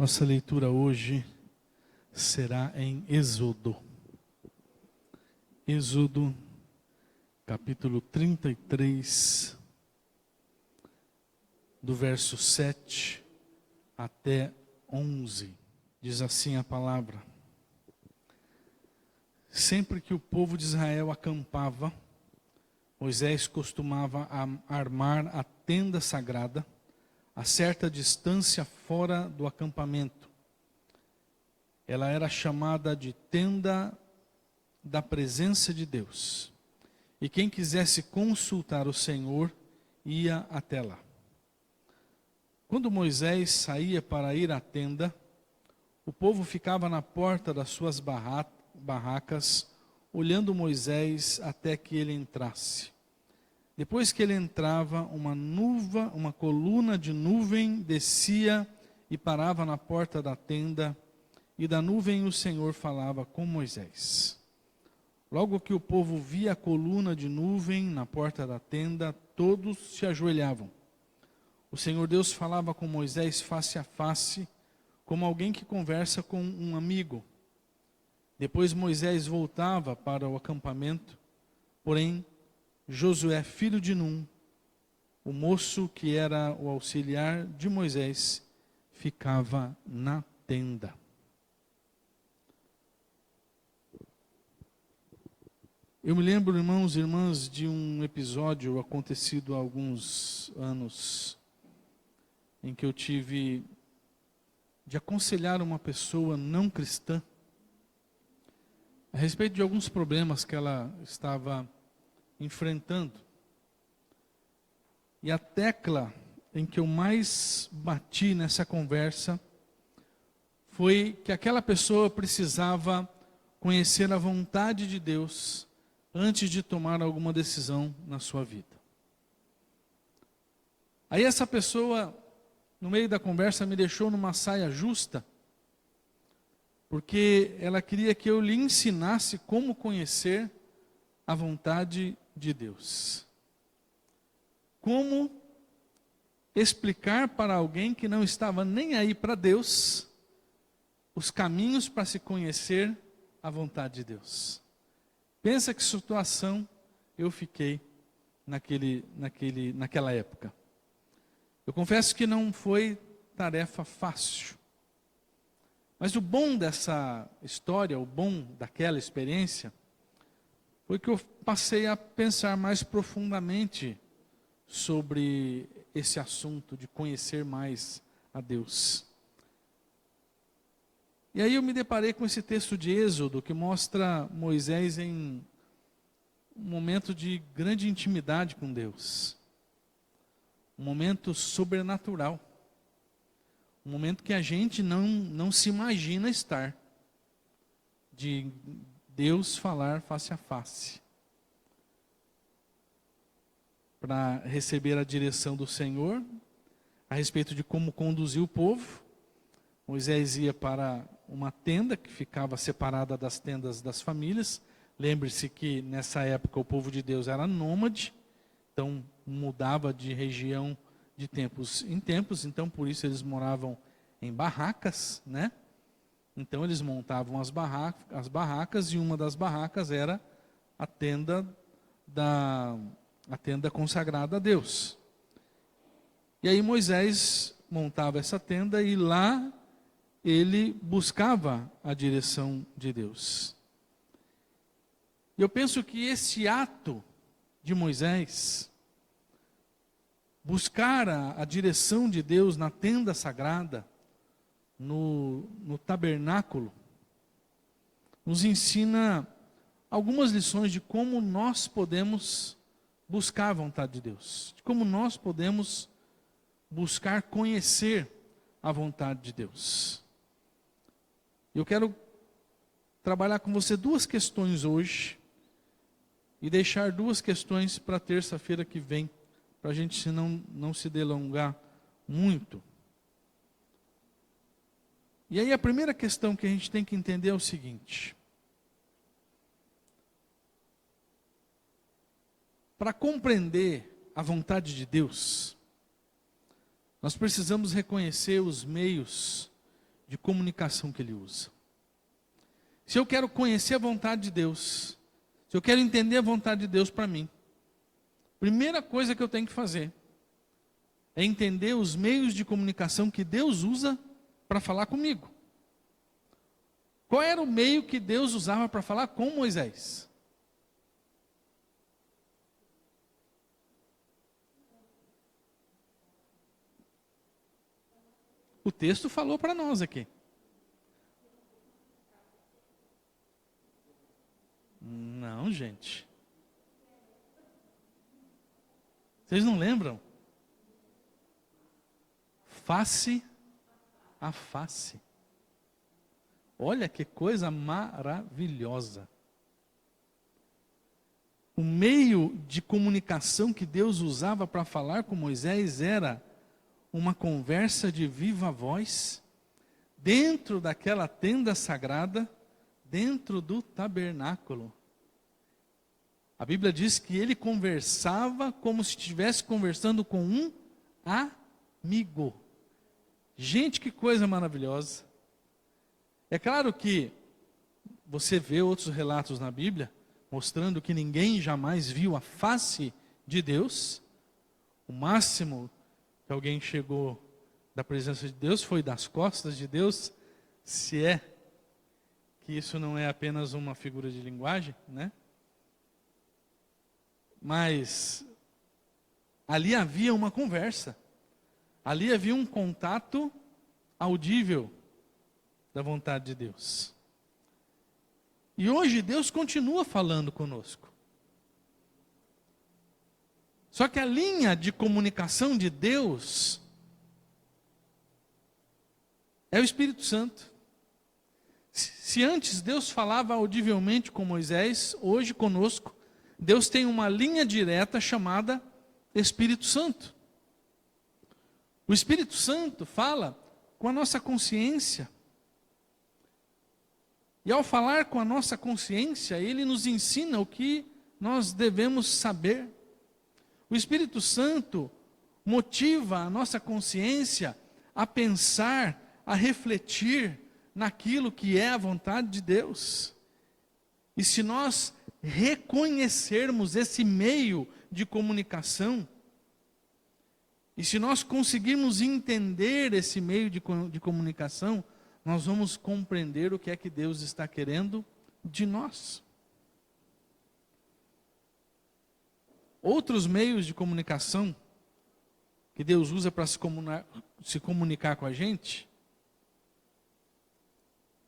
Nossa leitura hoje será em Êxodo. Êxodo, capítulo 33, do verso 7 até 11. Diz assim a palavra: Sempre que o povo de Israel acampava, Moisés costumava armar a tenda sagrada a certa distância fora do acampamento. Ela era chamada de tenda da presença de Deus. E quem quisesse consultar o Senhor ia até lá. Quando Moisés saía para ir à tenda, o povo ficava na porta das suas barracas, olhando Moisés até que ele entrasse. Depois que ele entrava, uma coluna de nuvem descia e parava na porta da tenda, e da nuvem o Senhor falava com Moisés. Logo que o povo via a coluna de nuvem na porta da tenda, todos se ajoelhavam. O Senhor Deus falava com Moisés face a face, como alguém que conversa com um amigo. Depois Moisés voltava para o acampamento, porém Josué, filho de Num, o moço que era o auxiliar de Moisés, ficava na tenda. Eu me lembro, irmãos e irmãs, de um episódio acontecido há alguns anos, em que eu tive de aconselhar uma pessoa não cristã a respeito de alguns problemas que ela estava enfrentando. E a tecla em que eu mais bati nessa conversa foi que aquela pessoa precisava conhecer a vontade de Deus antes de tomar alguma decisão na sua vida. Aí essa pessoa, no meio da conversa, me deixou numa saia justa, porque ela queria que eu lhe ensinasse como conhecer a vontade de Deus. Como explicar para alguém que não estava nem aí para Deus os caminhos para se conhecer a vontade de Deus. Pensa que situação eu fiquei naquela época. Eu confesso que não foi tarefa fácil. Mas o bom dessa história, o bom daquela experiência, foi que eu passei a pensar mais profundamente sobre esse assunto de conhecer mais a Deus. E aí eu me deparei com esse texto de Êxodo, que mostra Moisés em um momento de grande intimidade com Deus. Um momento sobrenatural. Um momento que a gente não se imagina estar. De Deus falar face a face. Para receber a direção do Senhor a respeito de como conduzir o povo. Moisés ia para uma tenda que ficava separada das tendas das famílias. Lembre-se que nessa época o povo de Deus era nômade, então mudava de região de tempos em tempos, então por isso eles moravam em barracas, né? Então eles montavam as barracas e uma das barracas era a tenda consagrada a Deus. E aí Moisés montava essa tenda e lá ele buscava a direção de Deus. E eu penso que esse ato de Moisés, buscar a direção de Deus na tenda sagrada, no tabernáculo, nos ensina algumas lições de como nós podemos buscar a vontade de Deus, de como nós podemos buscar conhecer a vontade de Deus. Eu quero trabalhar com você duas questões hoje e deixar duas questões para terça-feira que vem, para a gente não se delongar muito. E aí a primeira questão que a gente tem que entender é o seguinte: para compreender a vontade de Deus, nós precisamos reconhecer os meios de comunicação que ele usa. Se eu quero conhecer a vontade de Deus, se eu quero entender a vontade de Deus para mim, primeira coisa que eu tenho que fazer é entender os meios de comunicação que Deus usa para falar comigo. Qual era o meio que Deus usava para falar com Moisés? O texto falou para nós aqui. Não, gente. Vocês não lembram? Face a face. Olha que coisa maravilhosa. O meio de comunicação que Deus usava para falar com Moisés era uma conversa de viva voz, dentro daquela tenda sagrada, dentro do tabernáculo. A Bíblia diz que ele conversava como se estivesse conversando com um amigo. Gente, que coisa maravilhosa. É claro que você vê outros relatos na Bíblia, mostrando que ninguém jamais viu a face de Deus. O máximo que alguém chegou da presença de Deus foi das costas de Deus, se é que isso não é apenas uma figura de linguagem, né? Mas ali havia uma conversa, ali havia um contato audível da vontade de Deus. E hoje Deus continua falando conosco. Só que a linha de comunicação de Deus é o Espírito Santo. Se antes Deus falava audivelmente com Moisés, hoje conosco, Deus tem uma linha direta chamada Espírito Santo. O Espírito Santo fala com a nossa consciência. E ao falar com a nossa consciência, ele nos ensina o que nós devemos saber. O Espírito Santo motiva a nossa consciência a pensar, a refletir naquilo que é a vontade de Deus. E se nós reconhecermos esse meio de comunicação, e se nós conseguirmos entender esse meio de comunicação, nós vamos compreender o que é que Deus está querendo de nós. Outros meios de comunicação que Deus usa para se comunicar com a gente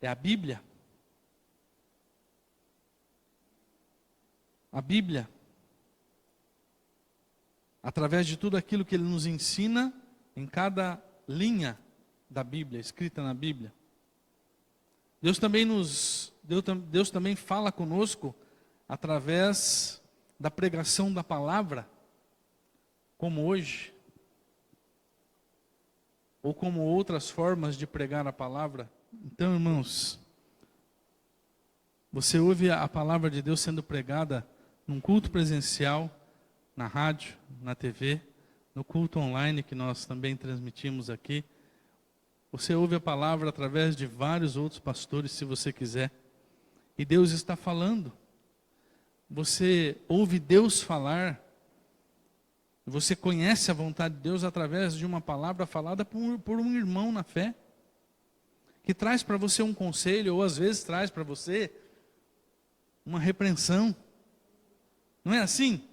é a Bíblia. A Bíblia, através de tudo aquilo que Ele nos ensina em cada linha da Bíblia, escrita na Bíblia. Deus também fala conosco através da pregação da palavra, como hoje, ou como outras formas de pregar a palavra. Então, irmãos, você ouve a palavra de Deus sendo pregada num culto presencial, na rádio, na TV, no culto online que nós também transmitimos aqui. Você ouve a palavra através de vários outros pastores, se você quiser. E Deus está falando. Você ouve Deus falar. Você conhece a vontade de Deus através de uma palavra falada por um irmão na fé, que traz para você um conselho, ou às vezes traz para você uma repreensão. Não é assim?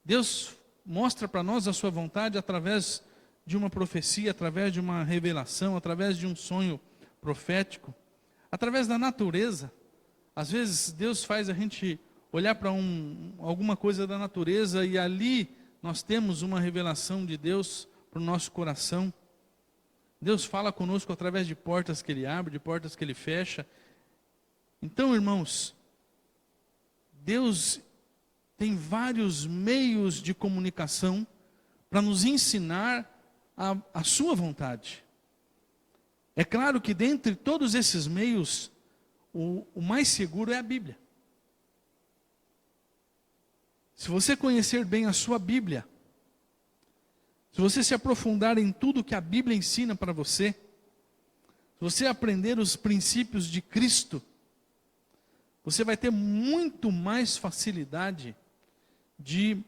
Deus mostra para nós a sua vontade através de uma profecia, através de uma revelação, através de um sonho profético, através da natureza. Às vezes Deus faz a gente olhar para alguma coisa da natureza e ali nós temos uma revelação de Deus para o nosso coração. Deus fala conosco através de portas que Ele abre, de portas que Ele fecha. Então, irmãos, Deus tem vários meios de comunicação para nos ensinar a sua vontade. É claro que dentre todos esses meios, o mais seguro é a Bíblia. Se você conhecer bem a sua Bíblia, se você se aprofundar em tudo que a Bíblia ensina para você, se você aprender os princípios de Cristo, você vai ter muito mais facilidade de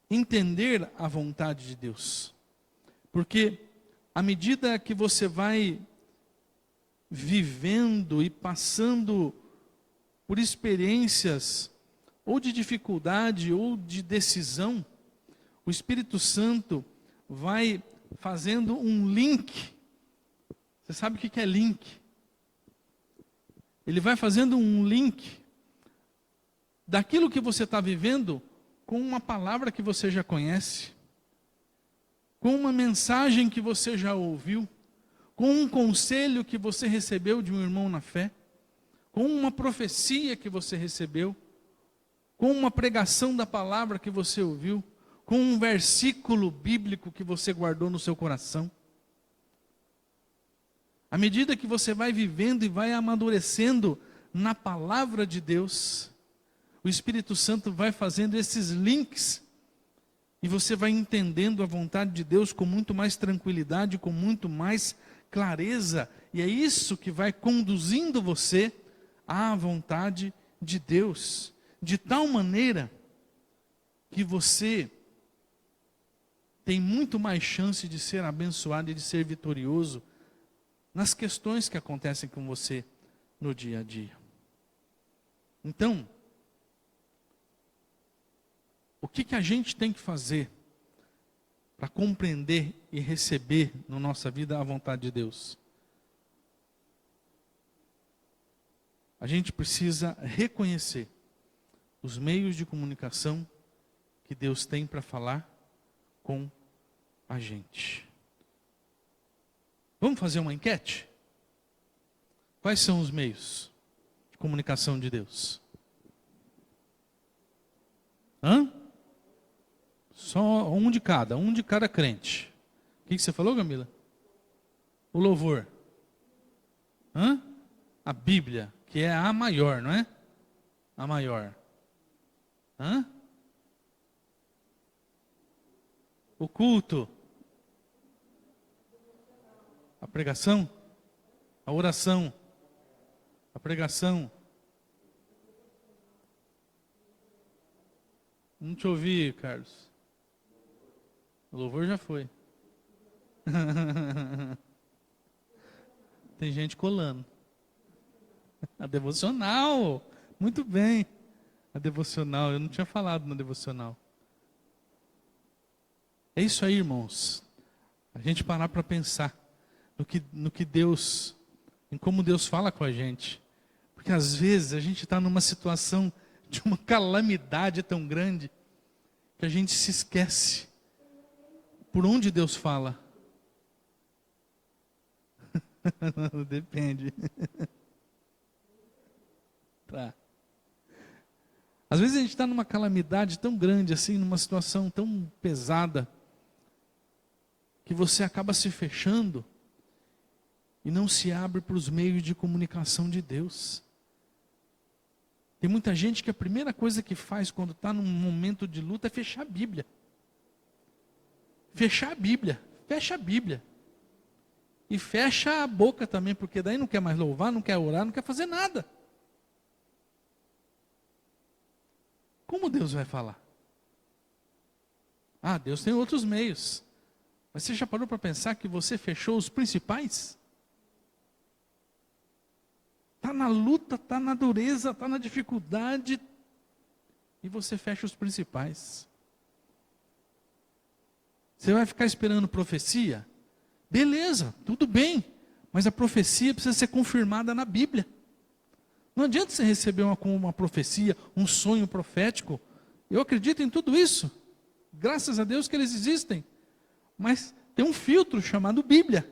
entender a vontade de Deus. Porque à medida que você vai vivendo e passando por experiências ou de dificuldade ou de decisão, o Espírito Santo vai fazendo um link. Você sabe o que é link? Ele vai fazendo um link daquilo que você está vivendo com uma palavra que você já conhece, com uma mensagem que você já ouviu, com um conselho que você recebeu de um irmão na fé, com uma profecia que você recebeu, com uma pregação da palavra que você ouviu, com um versículo bíblico que você guardou no seu coração. À medida que você vai vivendo e vai amadurecendo na palavra de Deus, o Espírito Santo vai fazendo esses links e você vai entendendo a vontade de Deus com muito mais tranquilidade, com muito mais clareza, e é isso que vai conduzindo você à vontade de Deus, de tal maneira que você tem muito mais chance de ser abençoado e de ser vitorioso nas questões que acontecem com você no dia a dia. Então, o que a gente tem que fazer para compreender e receber na nossa vida a vontade de Deus? A gente precisa reconhecer os meios de comunicação que Deus tem para falar com a gente. Vamos fazer uma enquete? Quais são os meios de comunicação de Deus? Só um de cada crente. O que você falou, Camila? O louvor. A Bíblia, que é a maior, não é? A maior. O culto. A pregação. A oração. A pregação. Não te ouvi, Carlos. O louvor já foi. Tem gente colando. A devocional. Muito bem. A devocional. Eu não tinha falado na devocional. É isso aí, irmãos. A gente parar para pensar no que Deus, em como Deus fala com a gente. Porque às vezes a gente está numa situação de uma calamidade tão grande que a gente se esquece por onde Deus fala. Depende. Tá. Às vezes a gente está numa calamidade tão grande assim, numa situação tão pesada, que você acaba se fechando e não se abre para os meios de comunicação de Deus. Tem muita gente que a primeira coisa que faz quando está num momento de luta é fechar a Bíblia. Fechar a Bíblia. Fecha a Bíblia. E fecha a boca também, porque daí não quer mais louvar, não quer orar, não quer fazer nada. Como Deus vai falar? Deus tem outros meios. Mas você já parou para pensar que você fechou os principais? Está na luta, está na dureza, está na dificuldade, e você fecha os principais. Você vai ficar esperando profecia? Beleza, tudo bem, mas a profecia precisa ser confirmada na Bíblia. Não adianta você receber uma profecia, um sonho profético. Eu acredito em tudo isso, graças a Deus que eles existem, mas tem um filtro chamado Bíblia.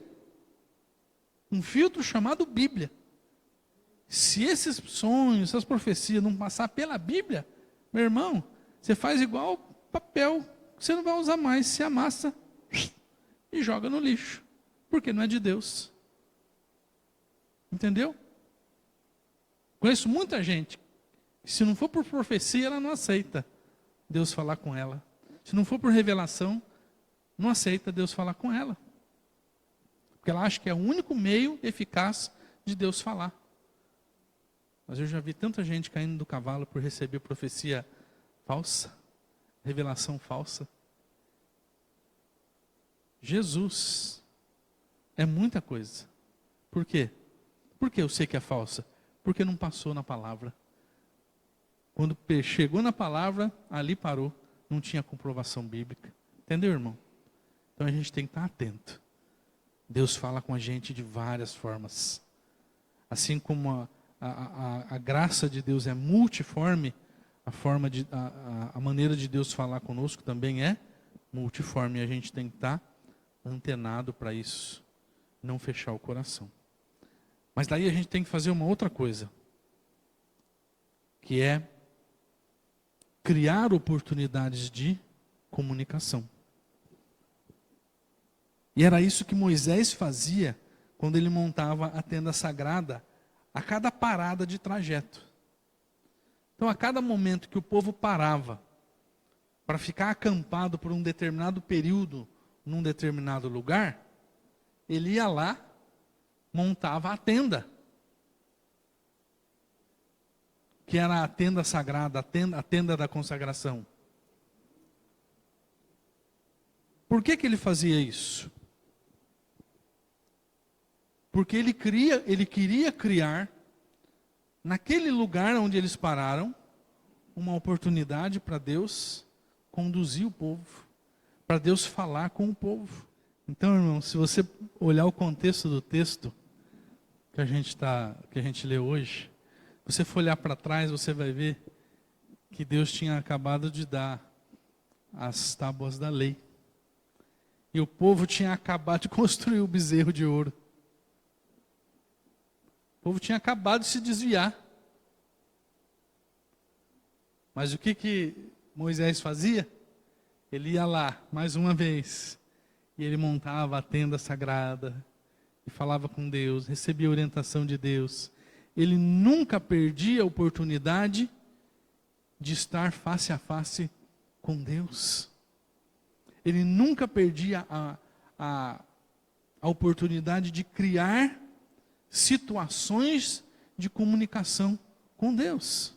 Um filtro chamado Bíblia. Se esses sonhos, essas profecias não passar pela Bíblia, meu irmão, você faz igual papel, que você não vai usar mais, se amassa e joga no lixo, porque não é de Deus. Entendeu? Conheço muita gente que, se não for por profecia, ela não aceita Deus falar com ela. Se não for por revelação, não aceita Deus falar com ela. Porque ela acha que é o único meio eficaz de Deus falar. Mas eu já vi tanta gente caindo do cavalo por receber profecia falsa, revelação falsa. Jesus é muita coisa. Por quê? Por que eu sei que é falsa? Porque não passou na palavra. Quando chegou na palavra, ali parou. Não tinha comprovação bíblica. Entendeu, irmão? Então a gente tem que estar atento. Deus fala com a gente de várias formas. Assim como a graça de Deus é multiforme, a maneira de Deus falar conosco também é multiforme. E a gente tem que estar antenado para isso. Não fechar o coração. Mas daí a gente tem que fazer uma outra coisa. Que é criar oportunidades de comunicação. E era isso que Moisés fazia quando ele montava a tenda sagrada a cada parada de trajeto. Então, a cada momento que o povo parava para ficar acampado por um determinado período num determinado lugar, ele ia lá, montava a tenda. Que era a tenda sagrada, a tenda da consagração. Por que ele fazia isso? Porque ele queria criar, naquele lugar onde eles pararam, uma oportunidade para Deus conduzir o povo, para Deus falar com o povo. Então, irmão, se você olhar o contexto do texto que a gente lê hoje, você for olhar para trás, você vai ver que Deus tinha acabado de dar as tábuas da lei. E o povo tinha acabado de construir o bezerro de ouro. O povo tinha acabado de se desviar. Mas o que Moisés fazia? Ele ia lá, mais uma vez, e ele montava a tenda sagrada, e falava com Deus, recebia a orientação de Deus. Ele nunca perdia a oportunidade de estar face a face com Deus. Ele nunca perdia a oportunidade de criar situações de comunicação com Deus.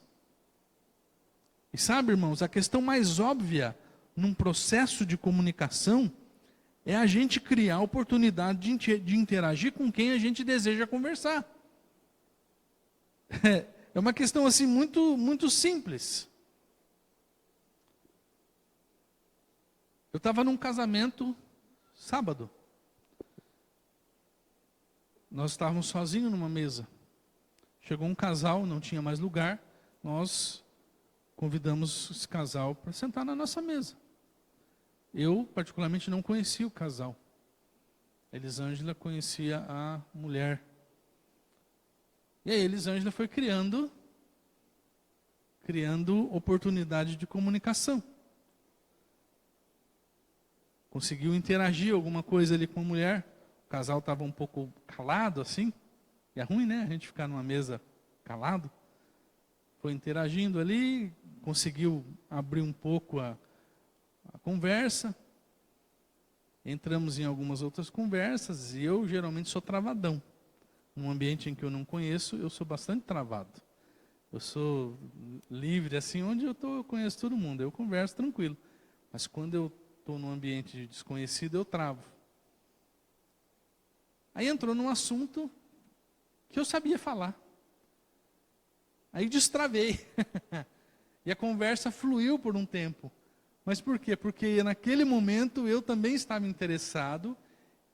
E sabe, irmãos, a questão mais óbvia num processo de comunicação é a gente criar a oportunidade de interagir com quem a gente deseja conversar. É uma questão assim muito, muito simples. Eu estava num casamento sábado. Nós estávamos sozinhos numa mesa. Chegou um casal, não tinha mais lugar. Nós convidamos esse casal para sentar na nossa mesa. Eu, particularmente, não conhecia o casal. A Elisângela conhecia a mulher. E aí, a Elisângela foi criando oportunidade de comunicação. Conseguiu interagir alguma coisa ali com a mulher. O casal estava um pouco calado assim. E é ruim, né? A gente ficar numa mesa calado. Foi interagindo ali, conseguiu abrir um pouco a conversa. Entramos em algumas outras conversas e eu geralmente sou travadão. Num ambiente em que eu não conheço, eu sou bastante travado. Eu sou livre, assim, onde eu estou, eu conheço todo mundo. Eu converso tranquilo. Mas quando eu estou num ambiente desconhecido, eu travo. Aí entrou num assunto que eu sabia falar. Aí destravei. E a conversa fluiu por um tempo. Mas por quê? Porque naquele momento eu também estava interessado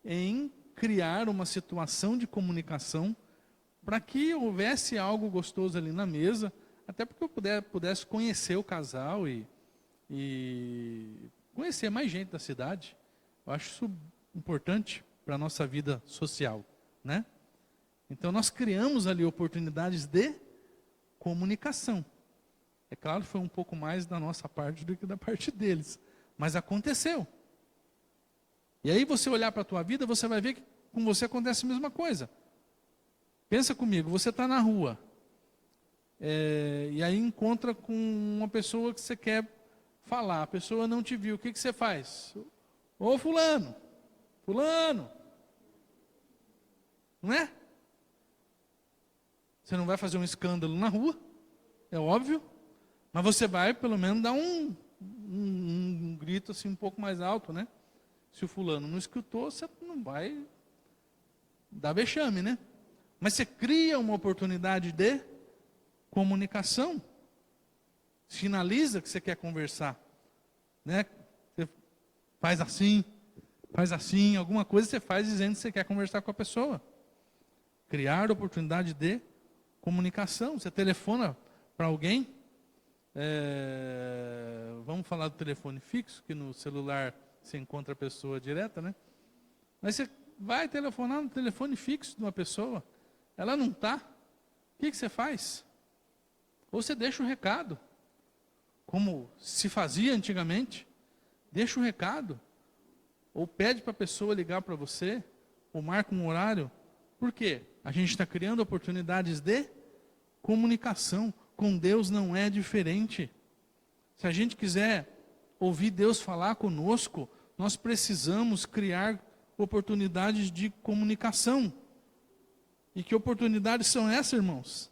em criar uma situação de comunicação para que houvesse algo gostoso ali na mesa, até porque eu pudesse conhecer o casal e conhecer mais gente da cidade. Eu acho isso importante para a nossa vida social, né? Então nós criamos ali oportunidades de comunicação. É claro, foi um pouco mais da nossa parte do que da parte deles, mas aconteceu. E aí você olhar para a tua vida, você vai ver que com você acontece a mesma coisa. Pensa comigo, você está na rua, e aí encontra com uma pessoa que você quer falar, a pessoa não te viu, o que você faz? Ô fulano, Não é? Você não vai fazer um escândalo na rua, é óbvio, mas você vai pelo menos dar um grito assim um pouco mais alto, né? Se o fulano não escutou, você não vai dar vexame, né? Mas você cria uma oportunidade de comunicação. Sinaliza que você quer conversar, né? Você faz assim, alguma coisa você faz dizendo que você quer conversar com a pessoa. Criar oportunidade de comunicação. Você telefona para alguém, vamos falar do telefone fixo, que no celular você encontra a pessoa direta, né? Mas você vai telefonar no telefone fixo de uma pessoa, ela não está, o que você faz? Ou você deixa um recado, como se fazia antigamente, deixa um recado, ou pede para a pessoa ligar para você, ou marca um horário. Por quê? A gente está criando oportunidades de comunicação. Com Deus não é diferente. Se a gente quiser ouvir Deus falar conosco, nós precisamos criar oportunidades de comunicação. E que oportunidades são essas, irmãos?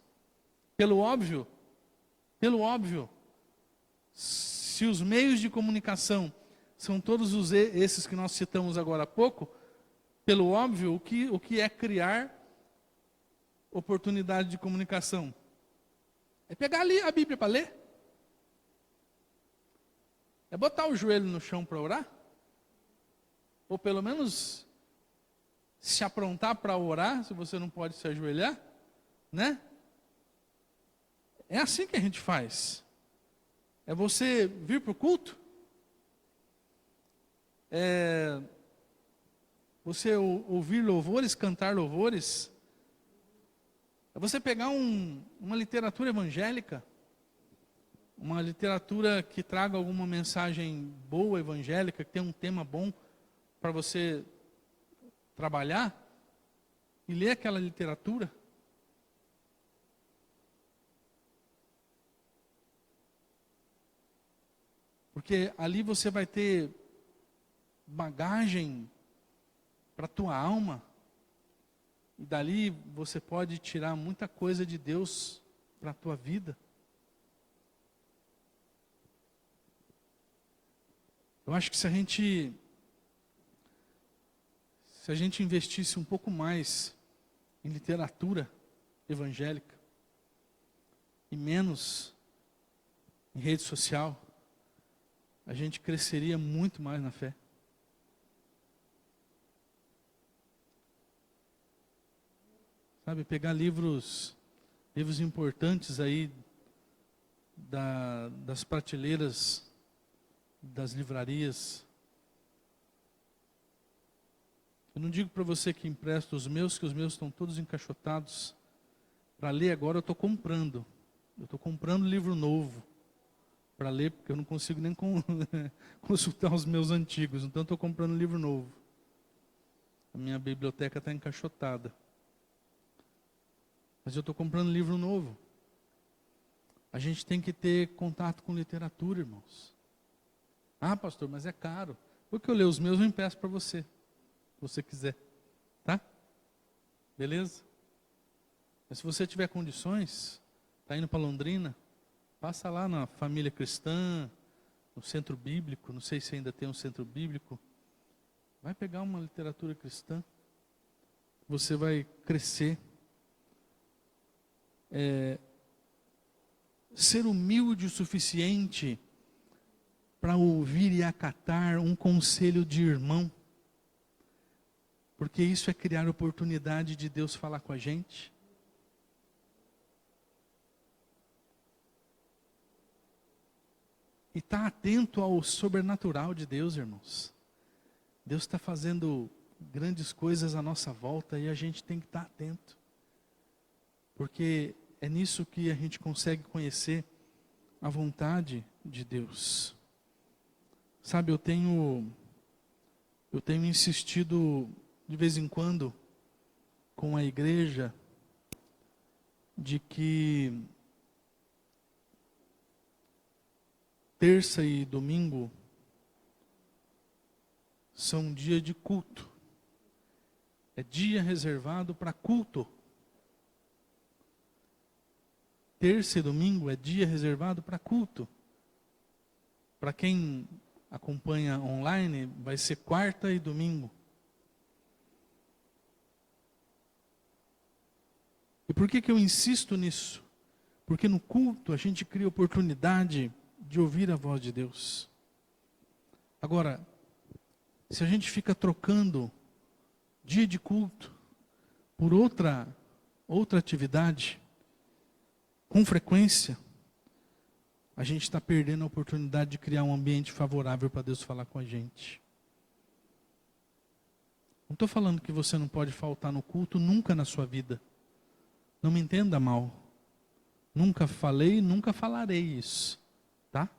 Pelo óbvio, se os meios de comunicação são todos esses que nós citamos agora há pouco, pelo óbvio, o que é criar oportunidade de comunicação? É pegar ali a Bíblia para ler? É botar o joelho no chão para orar? Ou pelo menos se aprontar para orar, se você não pode se ajoelhar, né? É assim que a gente faz. É você vir para o culto, você ouvir louvores, cantar louvores, é você pegar uma literatura evangélica, uma literatura que traga alguma mensagem boa evangélica, que tenha um tema bom para você trabalhar, e ler aquela literatura. Porque ali você vai ter bagagem para a tua alma. E dali você pode tirar muita coisa de Deus para a tua vida. Eu acho que se a gente investisse um pouco mais em literatura evangélica e menos em rede social, a gente cresceria muito mais na fé. Sabe, pegar livros importantes aí das prateleiras das livrarias. Eu não digo para você que empresta os meus, que os meus estão todos encaixotados. Para ler agora eu estou comprando. Eu estou comprando livro novo para ler, porque eu não consigo nem consultar os meus antigos. Então estou comprando livro novo. A minha biblioteca está encaixotada. Mas eu estou comprando livro novo. A gente tem que ter contato com literatura, irmãos. Ah, pastor, mas é caro. Porque eu leio os meus, eu empresto para você. Se você quiser. Tá? Beleza? Mas se você tiver condições, está indo para Londrina, passa lá na Família Cristã, no Centro Bíblico, não sei se ainda tem um Centro Bíblico. Vai pegar uma literatura cristã. Você vai crescer. Ser humilde o suficiente para ouvir e acatar um conselho de irmão, porque isso é criar oportunidade de Deus falar com a gente. E estar atento ao sobrenatural de Deus, irmãos. Deus está fazendo grandes coisas à nossa volta e a gente tem que estar atento, porque é nisso que a gente consegue conhecer a vontade de Deus. Sabe, eu tenho insistido de vez em quando com a igreja de que terça e domingo são um dia de culto. é dia reservado para culto. Terça e domingo é dia reservado para culto. Para quem acompanha online, vai ser quarta e domingo. E por que eu insisto nisso? Porque no culto a gente cria oportunidade de ouvir a voz de Deus. Agora, se a gente fica trocando dia de culto por outra atividade, com frequência, a gente está perdendo a oportunidade de criar um ambiente favorável para Deus falar com a gente. Não estou falando que você não pode faltar no culto nunca na sua vida. Não me entenda mal. Nunca falei, nunca falarei isso, tá?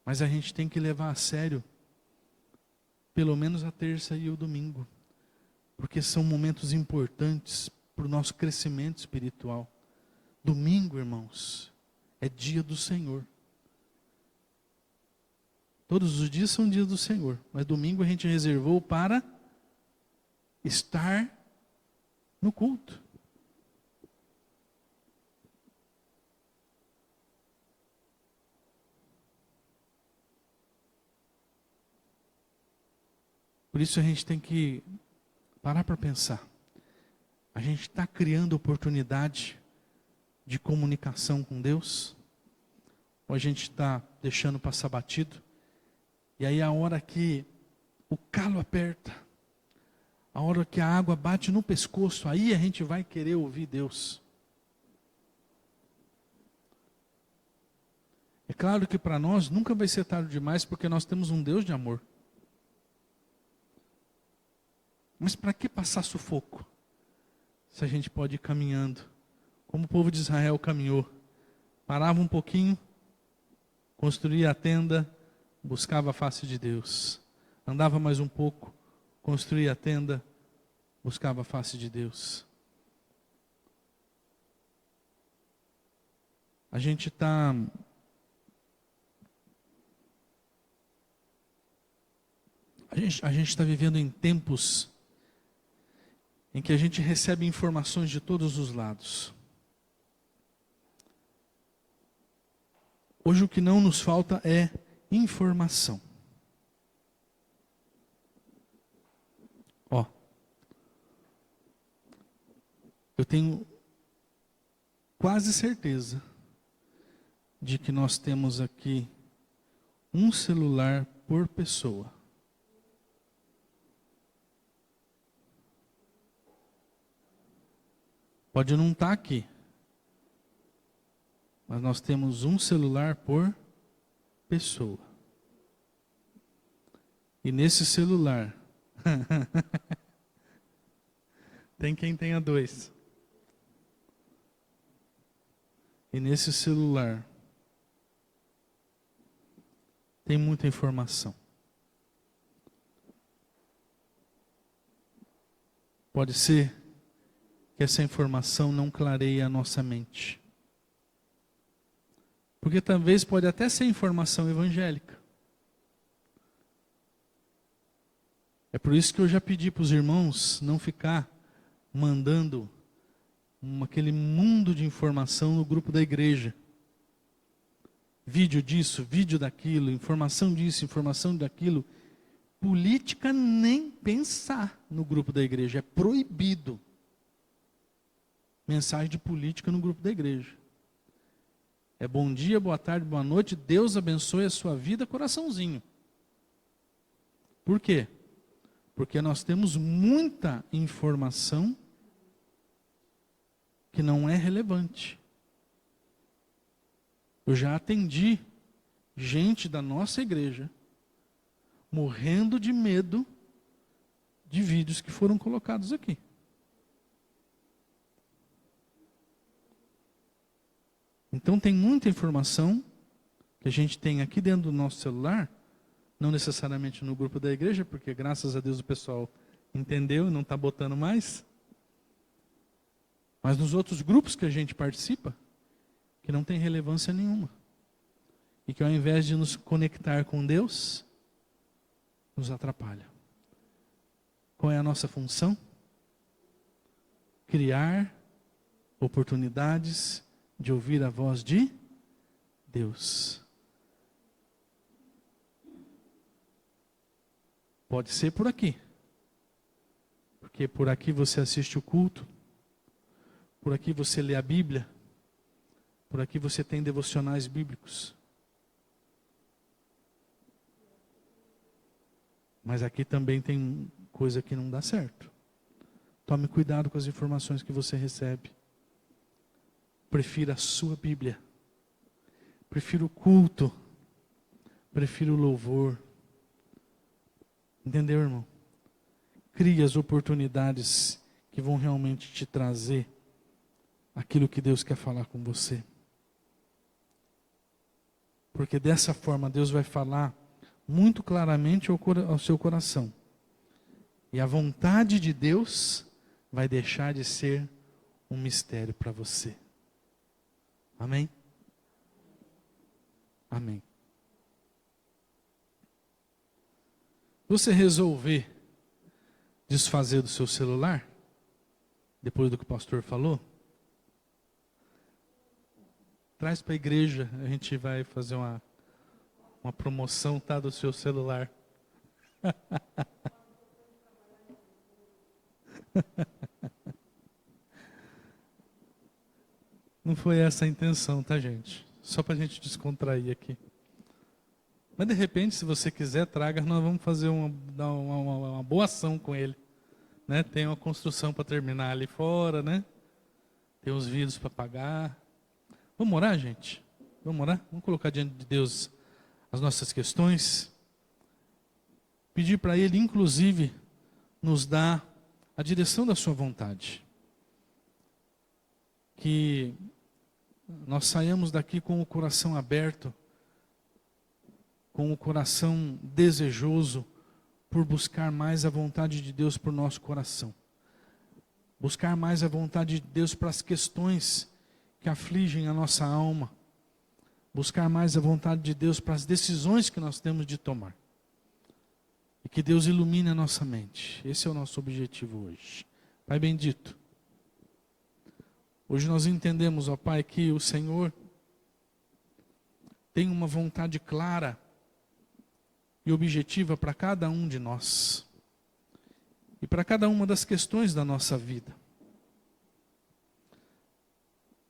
Mas a gente tem que levar a sério, pelo menos a terça e o domingo, porque são momentos importantes para o nosso crescimento espiritual. Domingo, irmãos, é dia do Senhor. Todos os dias são dias do Senhor, mas domingo a gente reservou para estar no culto. Por isso a gente tem que parar para pensar. A gente está criando oportunidade de comunicação com Deus? Ou a gente está deixando passar batido? E aí a hora que o calo aperta, a hora que a água bate no pescoço, aí a gente vai querer ouvir Deus. É claro que para nós nunca vai ser tarde demais, porque nós temos um Deus de amor. Mas para que passar sufoco? Se a gente pode ir caminhando, como o povo de Israel caminhou. Parava um pouquinho, construía a tenda, buscava a face de Deus. Andava mais um pouco, construía a tenda, buscava a face de Deus. A gente está vivendo em tempos em que a gente recebe informações de todos os lados. Hoje o que não nos falta é informação. Eu tenho quase certeza de que nós temos aqui um celular por pessoa. Pode não estar aqui, mas nós temos um celular por pessoa. E nesse celular, tem quem tenha dois. E nesse celular, tem muita informação. Pode ser que essa informação não clareie a nossa mente. Porque talvez pode até ser informação evangélica. É por isso que eu já pedi para os irmãos não ficar mandando aquele mundo de informação no grupo da igreja. Vídeo disso, vídeo daquilo, informação disso, informação daquilo. Política nem pensar no grupo da igreja, é proibido. Mensagem de política no grupo da igreja. É bom dia, boa tarde, boa noite, Deus abençoe a sua vida, coraçãozinho. Por quê? Porque nós temos muita informação que não é relevante. Eu já atendi gente da nossa igreja morrendo de medo de vídeos que foram colocados aqui. Então tem muita informação que a gente tem aqui dentro do nosso celular, não necessariamente no grupo da igreja, porque graças a Deus o pessoal entendeu e não está botando mais, mas nos outros grupos que a gente participa, que não tem relevância nenhuma. E que ao invés de nos conectar com Deus, nos atrapalha. qual é a nossa função? Criar oportunidades de ouvir a voz de Deus. Pode ser por aqui. Porque por aqui você assiste o culto. Por aqui você lê a Bíblia. Por aqui você tem devocionais bíblicos. Mas aqui também tem coisa que não dá certo. Tome cuidado com as informações que você recebe. Prefira a sua Bíblia. Prefira o culto. Prefira o louvor. Entendeu, irmão? Crie as oportunidades que vão realmente te trazer aquilo que Deus quer falar com você. Porque dessa forma Deus vai falar muito claramente ao seu coração. E a vontade de Deus vai deixar de ser um mistério para você. Amém? Amém. Você resolver desfazer do seu celular, depois do que o pastor falou, traz para a igreja, a gente vai fazer uma promoção, tá, do seu celular. Não foi essa a intenção, tá, gente? Só para a gente descontrair aqui. Mas de repente, se você quiser, traga, nós vamos fazer dar uma boa ação com ele. Né? Tem uma construção para terminar ali fora, né? Tem os vidros para pagar. Vamos orar, gente? Vamos orar? Vamos colocar diante de Deus as nossas questões. Pedir para Ele, inclusive, nos dar a direção da sua vontade. Que nós saiamos daqui com o coração aberto, com o coração desejoso por buscar mais a vontade de Deus para o nosso coração. Buscar mais a vontade de Deus para as questões que afligem a nossa alma. Buscar mais a vontade de Deus para as decisões que nós temos de tomar. E que Deus ilumine a nossa mente. Esse é o nosso objetivo hoje. Pai bendito, hoje nós entendemos, ó Pai, que o Senhor tem uma vontade clara e objetiva para cada um de nós. E para cada uma das questões da nossa vida.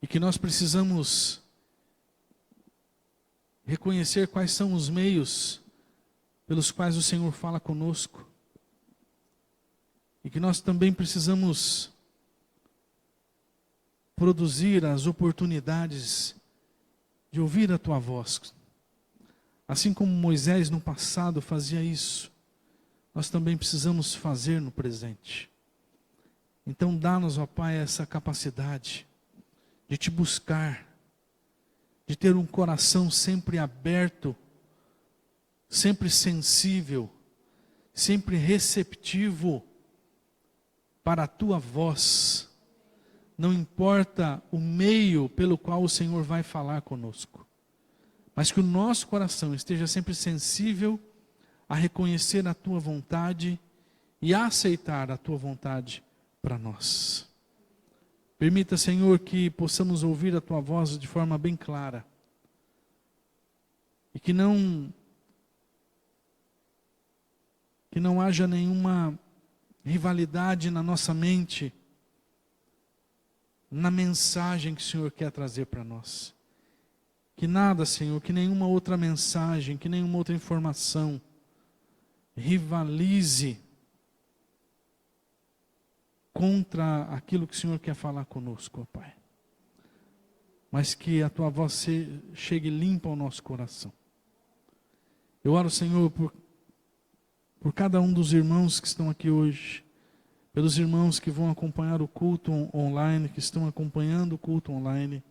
E que nós precisamos reconhecer quais são os meios pelos quais o Senhor fala conosco. E que nós também precisamos produzir as oportunidades de ouvir a Tua voz. Assim como Moisés no passado fazia isso, nós também precisamos fazer no presente. Então dá-nos, ó Pai, essa capacidade de Te buscar, de ter um coração sempre aberto, sempre sensível, sempre receptivo para a Tua voz. Não importa o meio pelo qual o Senhor vai falar conosco. Mas que o nosso coração esteja sempre sensível a reconhecer a Tua vontade e a aceitar a Tua vontade para nós. Permita, Senhor, que possamos ouvir a Tua voz de forma bem clara. E que não haja nenhuma rivalidade na nossa mente, na mensagem que o Senhor quer trazer para nós. Que nada, Senhor, que nenhuma outra mensagem, que nenhuma outra informação rivalize contra aquilo que o Senhor quer falar conosco, ó Pai. Mas que a Tua voz chegue limpa ao nosso coração. Eu oro, Senhor, por cada um dos irmãos que estão aqui hoje, pelos irmãos que vão acompanhar o culto online, que estão acompanhando o culto online,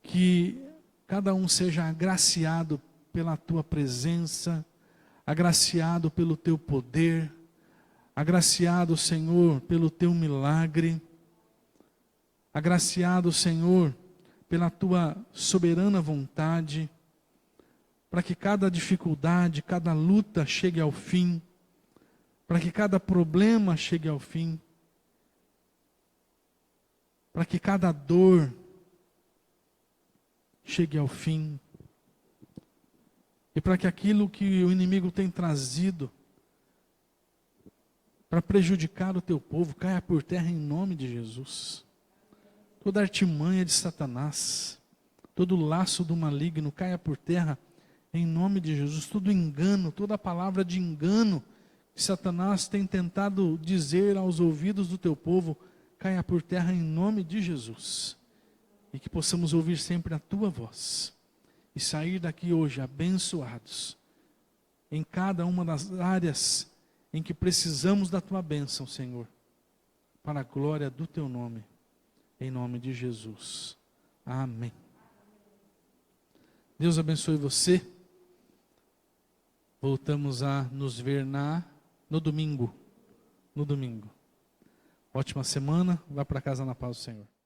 que cada um seja agraciado pela Tua presença, agraciado pelo Teu poder, agraciado, Senhor, pelo Teu milagre, agraciado, Senhor, pela Tua soberana vontade, para que cada dificuldade, cada luta chegue ao fim, para que cada problema chegue ao fim, para que cada dor chegue ao fim, e para que aquilo que o inimigo tem trazido para prejudicar o teu povo caia por terra em nome de Jesus. Toda artimanha de Satanás, todo laço do maligno caia por terra em nome de Jesus. Todo engano, toda palavra de engano que Satanás tem tentado dizer aos ouvidos do teu povo, caia por terra em nome de Jesus. E que possamos ouvir sempre a tua voz. E sair daqui hoje abençoados. Em cada uma das áreas em que precisamos da tua bênção, Senhor. Para a glória do teu nome. Em nome de Jesus. Amém. Deus abençoe você. Voltamos a nos ver no domingo. Ótima semana. Vá para casa na paz do Senhor.